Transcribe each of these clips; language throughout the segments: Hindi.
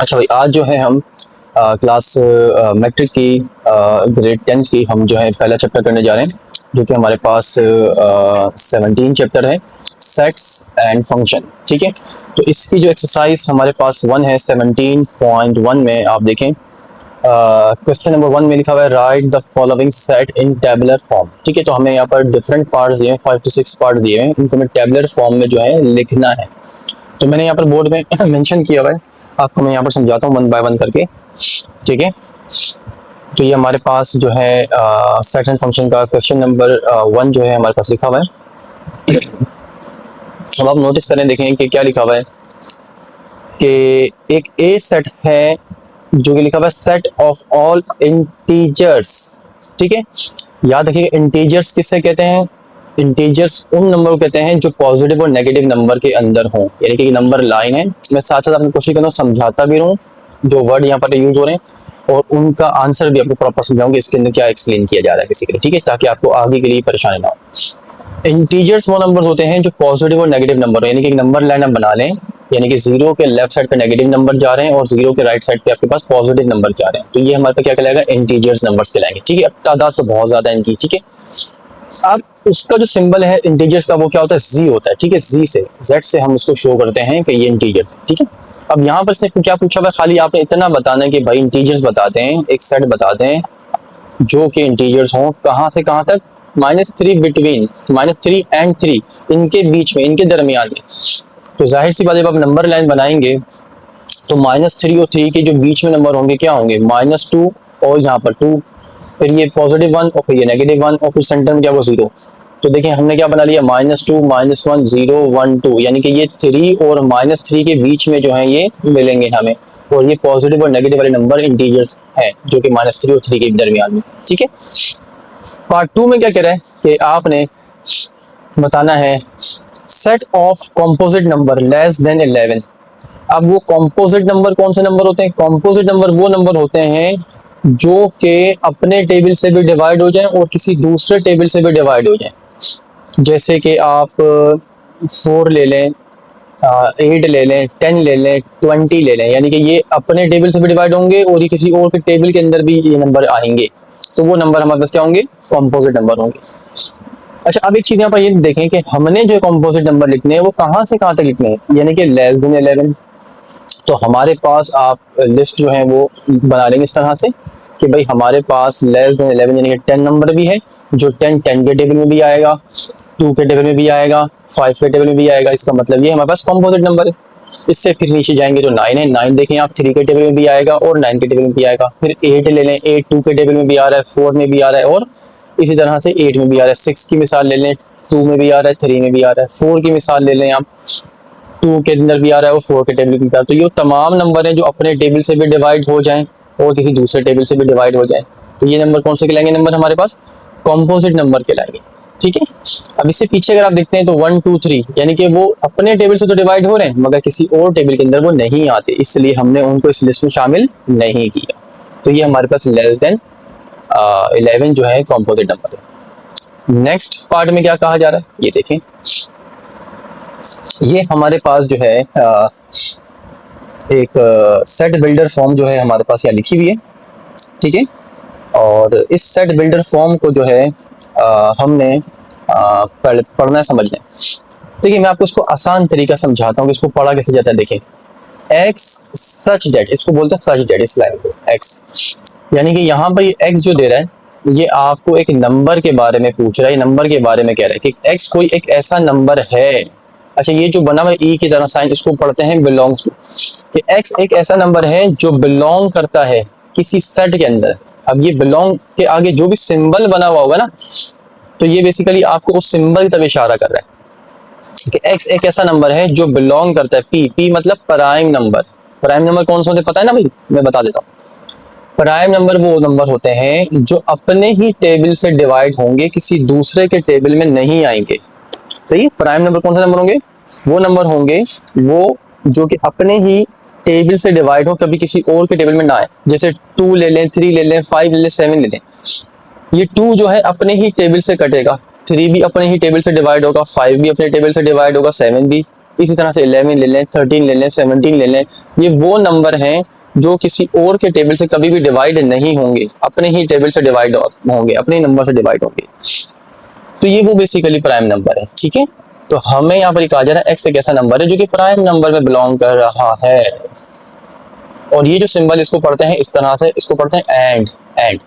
अच्छा भाई, आज जो है हम क्लास मैट्रिक की ग्रेड 10th की हम जो है पहला चैप्टर करने जा रहे हैं, जो कि हमारे पास 17 चैप्टर है, सेट्स एंड फंक्शन। ठीक है, तो इसकी जो एक्सरसाइज हमारे पास 1 है 17.1 में आप देखें, क्वेश्चन नंबर 1 में लिखा हुआ है right the following set in tabular form. ठीक है, तो हमें यहाँ पर डिफरेंट पार्ट्स दिए हैं, 5 to 6 पार्ट दिए हैं, इनको हमें टेबुलर फॉर्म में जो है लिखना है। तो मैंने यहाँ पर बोर्ड में मेंशन किया हुआ है, आपको मैं यहाँ पर समझाता हूँ 1 बाय 1 करके। ठीक है, तो ये हमारे पास जो है सेट एंड फंक्शन का क्वेश्चन नंबर 1 जो है हमारे पास लिखा हुआ है। अब आप नोटिस करें, देखें कि क्या लिखा हुआ है कि एक ए सेट है जो कि लिखा हुआ है सेट ऑफ ऑल इंटीजर्स। ठीक है, याद रखिएगा इंटीजर्स किससे कहते हैं? इंटीजर्स उन नंबर को कहते हैं जो पॉजिटिव और नेगेटिव नंबर के अंदर हों, यानी कि नंबर लाइन है। मैं साथ साथ आपको कोशिश करूँ समझाता भी रहूँ जो वर्ड यहाँ पर यूज हो रहे हैं, और उनका आंसर भी आपको प्रॉपर समझाऊंगी इसके अंदर क्या एक्सप्लेन किया जा रहा है किसी के लिए। ठीक है, ताकि आपको आगे के लिए परेशानी ना हो। इंटीजर्स वो नंबर्स होते हैं जो पॉजिटिव और नेगेटिव नंबर हो, यानी कि एक नंबर लाइन आप बना लें, यानी कि 0 के लेफ्ट साइड पे नेगेटिव नंबर जा रहे हैं और 0 के राइट साइड पे आपके पास पॉजिटिव नंबर जा रहे हैं, तो ये हमारे पे क्या कहलाएगा? इंटीजर्स नंबर्स कहलाएंगे। ठीक है, अब तादाद तो बहुत ज्यादा है इनकी। ठीक है, अब उसका जो सिंबल है इंटीजर्स का वो क्या होता है? जी होता है। ठीक है, जी से जेड से हम उसको शो करते हैं कि ये इंटीजर है। ठीक है, अब यहाँ पर इसने क्या पूछा हुआ है? खाली आपने इतना बताना है कि भाई इंटीजर्स बताते हैं, एक सेट बताते हैं जो कि इंटीजर्स हों, कहाँ से कहाँ तक? -3 बिटवीन -3 and 3, इनके बीच में, इनके दरमियान में। तो जाहिर सी बात है, जब आप नंबर लाइन बनाएंगे तो -3 और 3 के जो बीच में नंबर होंगे क्या होंगे? -2 और यहाँ पर 2, फिर ये +1 और फिर ये -1 और फिर सेंटर में क्या वो 0। तो देखिए हमने क्या बना लिया? -2 -1 0 1 2, यानी कि ये 3 और -3 के बीच में जो है ये मिलेंगे हमें, और ये पॉजिटिव और नेगेटिव वाले नंबर इंटीजर्स हैं जो कि -3 और 3 के दरमियान में। ठीक है, पार्ट 2 में क्या कह रहा है कि आपने बताना है set of composite number less than 11। अब वो कॉम्पोजिट नंबर कौन से नंबर होते हैं? कॉम्पोजिट नंबर वो नंबर होते हैं जो कि अपने टेबल से भी डिवाइड हो जाएं और किसी दूसरे टेबल से भी डिवाइड हो जाएं। जैसे कि आप 4 ले लें, 8 ले लें, 10 ले लें, 20 ले लें, यानी कि ये अपने टेबल से भी डिवाइड होंगे और ये किसी और के टेबल के अंदर भी ये नंबर आएंगे, तो वो नंबर हमारे पास क्या होंगे? कॉम्पोजिट नंबर होंगे। अच्छा, अब एक चीज यहाँ पर ये देखें कि हमने जो कॉम्पोजिट नंबर लिखने हैं वो कहाँ से कहाँ तक लिखने हैं, यानी कि लेस देन 11। तो हमारे पास आप लिस्ट जो है वो बना लेंगे इस तरह से कि भाई हमारे पास लेस देन 11 यानी कि 10 नंबर भी है, जो 10 के टेबल में भी आएगा, 2 के टेबल में भी आएगा, 5 के टेबल में भी आएगा। इसका मतलब ये हमारे पास कॉम्पोजिट नंबर है। इससे फिर नीचे जाएंगे तो 9 है, 9 देखें आप 3 के टेबल में भी आएगा और 9 के टेबल में भी आएगा। फिर 8 ले लें, 8 2 के टेबल में भी आ रहा है, 4 में भी आ रहा है, और इसी तरह से 8 में भी आ रहा है। 6 की मिसाल ले लें, 2 में भी आ रहा है, 3 में भी आ रहा है। 4 की मिसाल ले लें आप, 2 के अंदर भी आ रहा है और 4 के टेबल में भी आ रहा है। तो ये तमाम नंबर हैं जो अपने टेबल से भी डिवाइड हो जाएं और किसी दूसरे टेबल से भी डिवाइड हो जाएं, तो ये नंबर कौन से कहलाएंगे? नंबर हमारे पास कॉम्पोजिट नंबर कहलाएंगे। ठीक है, अब इससे पीछे अगर आप देखते हैं तो 1 2 3 यानी कि वो अपने टेबल से तो डिवाइड हो रहे हैं मगर किसी और टेबल के अंदर वो नहीं आते, इसलिए हमने उनको इस लिस्ट में शामिल नहीं किया। तो ये हमारे पास लेस देन 11 जो है कॉम्पोजिट नंबर है। नेक्स्ट पार्ट में क्या कहा जा रहा है ये देखें, ये हमारे पास जो है एक सेट बिल्डर फॉर्म जो है हमारे पास यहाँ लिखी हुई है। ठीक है, और इस सेट बिल्डर फॉर्म को जो है हमने पढ़ना समझना है। देखिए मैं आपको इसको आसान तरीका समझाता हूँ कि इसको पढ़ा कैसे जाता है। देखें, एक्स सच डेट, इसको बोलते हैं सच डेट, इस लाइन को एक्स, यानी कि यहाँ पर ये एक्स जो दे रहा है ये आपको एक नंबर के बारे में पूछ रहा है, नंबर के बारे में कह रहा है कि एक्स कोई एक ऐसा नंबर है। अच्छा, ये जो बना हुआ ई की तरह साइन, इसको पढ़ते हैं बिलोंग्स टू, कि एक्स एक ऐसा नंबर है जो बिलोंग करता है किसी सेट के अंदर। अब ये बिलोंग के आगे जो भी सिंबल बना हुआ होगा ना, तो ये बेसिकली आपको उस सिंबल की तरफ इशारा कर रहा है कि एक्स एक ऐसा नंबर है जो बिलोंग करता है, पी मतलब प्राइम नंबर। प्राइम नंबर कौन सा होते हैं पता है ना भाई? मैं बता देता हूँ। प्राइम नंबर वो नंबर होते हैं जो अपने ही टेबल से डिवाइड होंगे, किसी दूसरे के टेबल में नहीं आएंगे। सही है, प्राइम नंबर कौन सा नंबर होंगे? वो नंबर होंगे वो जो कि अपने ही टेबल से डिवाइड हो, कभी किसी और के टेबल में ना आए। जैसे 2 ले लें, 3 ले लें, 5 ले लें, 7 ले लें। ये 2 जो है अपने ही टेबल से कटेगा, 3 भी अपने ही टेबल से डिवाइड होगा, 5 भी अपने टेबल से डिवाइड होगा, 7 भी। इसी तरह से 11 ले लें, 13 ले लें, 17 ले लें, ये वो नंबर हैं जो किसी और के टेबल से कभी भी डिवाइड नहीं होंगे, अपने ही टेबल से डिवाइड होंगे, अपने ही नंबर से डिवाइड होंगे। तो ये वो बेसिकली प्राइम नंबर है, ठीक है। तो हमें यहाँ पर कहा जा रहा है एक्स एक ऐसा नंबर है जो कि प्राइम नंबर में बिलोंग कर रहा है। और ये जो सिंबल इसको पढ़ते हैं इस तरह से, इसको पढ़ते हैं एंड।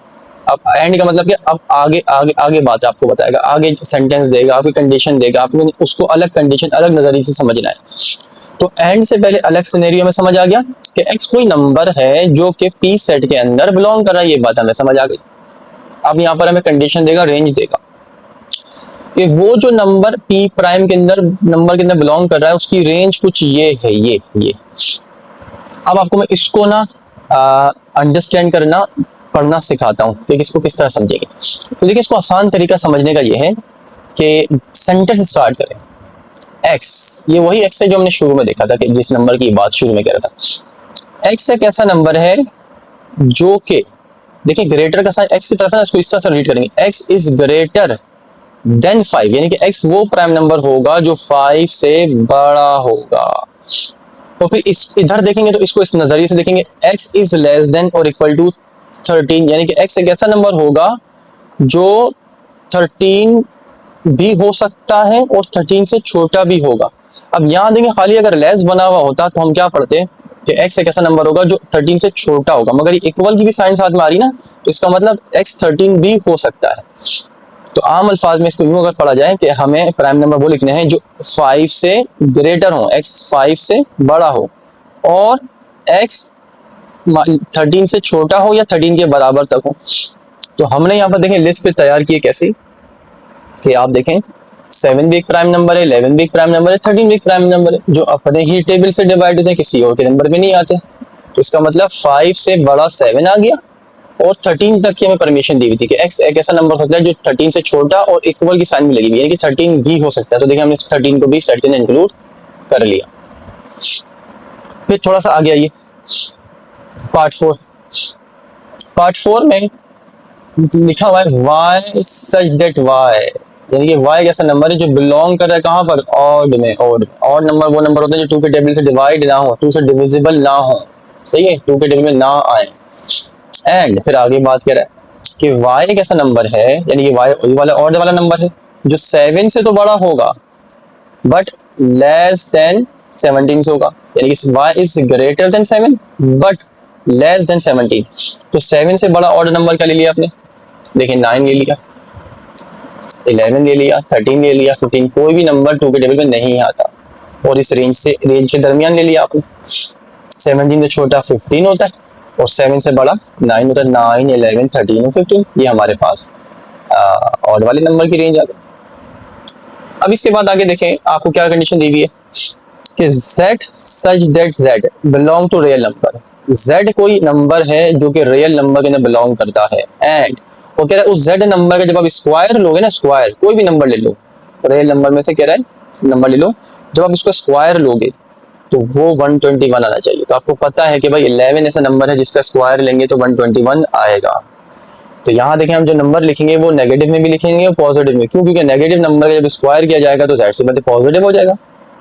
अब एंड का मतलब क्या, अब आगे आगे आगे बात आपको बताएगा, आगे सेंटेंस देगा, आपकी कंडीशन देगा, आपको उसको अलग कंडीशन अलग नजरिए से समझना है। तो एंड से पहले अलग सिनेरियो में समझ आ गया कि एक्स कोई नंबर है जो कि पी सेट के अंदर बिलोंग कर रहा है, ये बात हमें समझ आ गई। अब यहाँ पर हमें कंडीशन देगा, रेंज देगा कि वो जो नंबर पी प्राइम के अंदर नंबर के अंदर बिलोंग कर रहा है उसकी रेंज कुछ ये है, ये। अब आपको मैं इसको ना अंडरस्टैंड करना पढ़ना सिखाता हूँ कि इसको किस तरह समझेंगे। तो देखिए, इसको आसान तरीका समझने का ये है कि सेंटर से स्टार्ट करें। एक्स, ये वही एक्स है जो हमने शुरू में देखा था कि जिस नंबर की बात शुरू में कह रहा था। एक्स एक ऐसा नंबर है जो कि देखिए ग्रेटर का साइन एक्स की तरफ है, इसको इस तरह से रीड करेंगे, एक्स इज ग्रेटर देन 5, यानी कि एक्स वो प्राइम नंबर होगा जो 5 से बड़ा होगा। तो फिर इस इधर देखेंगे तो इसको इस नजरिए से देखेंगे, एक्स इज लेस देन और इक्वल टू 13, यानी कि एक्स एक ऐसा नंबर होगा जो 13 भी हो सकता है और 13 से छोटा भी होगा। अब यहाँ देखेंगे खाली अगर लेस बना हुआ होता तो हम क्या पढ़ते कि एक्स एक ऐसा नंबर होगा जो 13 से छोटा होगा, मगर इक्वल की भी साइन साथ में आ रही ना, तो इसका मतलब एक्स 13 भी हो सकता है। तो आम अल्फाज में इसको यूं अगर पढ़ा जाए कि हमें प्राइम नंबर वो लिखने हैं जो 5 से ग्रेटर हो, एक्स 5 से बड़ा हो और एक्स 13 से छोटा हो या 13 के बराबर तक हो। तो हमने यहाँ पर देखें लिस्ट पे तैयार की है कैसी कि आप देखें 7 भी एक प्राइम नंबर है, 11 भी एक प्राइम नंबर है, 13 भी एक प्राइम नंबर है जो अपने ही टेबल से डिवाइड होते हैं, किसी और के नंबर में नहीं आते। तो इसका मतलब 5 से बड़ा 7 आ गया और 13 तक की हमें परमिशन दी हुई थी कि एक्स एक ऐसा नंबर हो सकता है जो 13 से छोटा और इक्वल की साइन में लगी हुई है, यानी कि 13 भी हो सकता है। तो देखिए हमने 13 को भी सेट के अंदर इंक्लूड कर लिया। फिर थोड़ा सा आगे आइए, पार्ट 4 में लिखा हुआ है वाई सच दैट वाई, यानी कि वाई ऐसा नंबर है जो बिलोंग कर रहा है कहाँ पर, ऑड में। ऑड नंबर वो नंबर होते हैं जो 2 के टेबल से डिवाइड ना हो, 2 से डिविजिबल ना हो, सही है, 2 के टेबल में ना आए। एंड फिर आगे बात कर रहा है कि y एक ऐसा नंबर है, यानी कि y वाला ऑड वाला नंबर है जो 7 से तो बड़ा होगा बट लेस देन 17 से होगा, यानी कि y is greater than 7 but less than 17। तो 7 से बड़ा ऑड नंबर क्या ले लिया आपने, देखिए 9 ले लिया, 11 ले लिया, 13 ले लिया, 15, कोई भी नंबर 2 के टेबल में नहीं आता और इस रेंज के दरमियान ले लिया आपने। 17 से छोटा 15 होता है और 7 से बड़ा 9 होता है। 9, 11, 13 और 15 ये हमारे पास ऑड वाले नंबर की रेंज आ गई। अब इसके बाद आगे देखें आपको क्या कंडीशन दी हुई है कि z such that z belong to real number, z कोई नंबर है जो कि रियल नंबर के अंदर बिलोंग करता है। एंड वो कह रहा है उस z नंबर का जब आप स्क्वायर लोगे ना, स्क्वायर कोई भी नंबर ले लो, रियल नंबर में से कह रहा है नंबर ले लो, जब आप इसको स्क्वायर लोगे तो वो 121 आना चाहिए। तो आपको पता है कि भाई 11 ऐसा नंबर है जिसका स्क्वायर लेंगे तो 121 आएगा। तो यहाँ देखें हम जो नंबर लिखेंगे वो नेगेटिव में भी लिखेंगे और पॉजिटिव में, क्यों, क्योंकि नेगेटिव नंबर जब स्क्वायर किया जाएगा तो ज़ाहिर सी बात है पॉजिटिव हो जाएगा,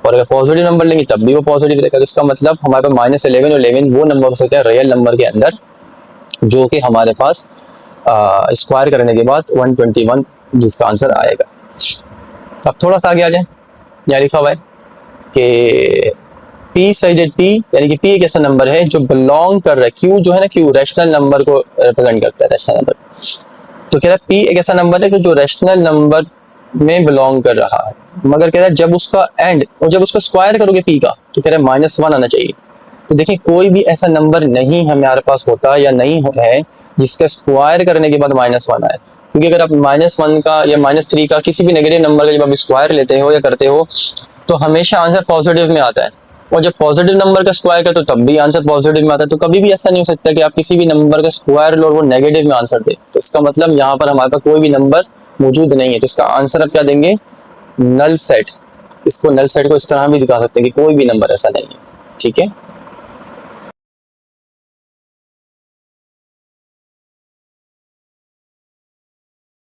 और अगर पॉजिटिव नंबर लेंगे तब भी वो पॉजिटिव रहेगा। तो इसका मतलब हमारे पास -11 और 11 वो नंबर हो सकते हैं रियल नंबर के अंदर जो कि हमारे पास स्क्वायर करने के बाद 121 जिसका आंसर आएगा। अब थोड़ा सा आगे आ जाए, यहाँ लिखा हुआ है कि P साइडेड P, यानी कि P एक ऐसा नंबर है जो बिलोंग कर रहा है, Q जो है ना, Q रैशनल नंबर को रिप्रेजेंट करता है, रैशनल नंबर। तो कह रहा है P एक ऐसा नंबर है कि जो रैशनल नंबर में बिलोंग कर रहा है, मगर कह रहा है जब उसका एंड और जब उसका स्क्वायर करोगे P का तो कह रहा है -1 आना चाहिए। तो देखिए कोई भी ऐसा नंबर नहीं हमारे पास होता या नहीं है जिसका स्क्वायर करने के बाद -1 आए, क्योंकि अगर आप -1 का या -3 का किसी भी नेगेटिव नंबर का जब आप स्क्वायर लेते हो या करते हो तो हमेशा आंसर पॉजिटिव में आता है, और जब पॉजिटिव नंबर का स्क्वायर करते हो तब भी आंसर पॉजिटिव में आता है। तो कभी भी ऐसा नहीं हो सकता कि आप किसी भी नंबर का स्क्वायर लो और वो नेगेटिव में आंसर दे। तो इसका मतलब यहाँ पर हमारे पास कोई भी नंबर मौजूद नहीं है। तो इसका आंसर आप क्या देंगे, नल सेट। इसको नल सेट को इस तरह भी दिखा सकते हैं कि कोई भी नंबर ऐसा नहीं है, ठीक है।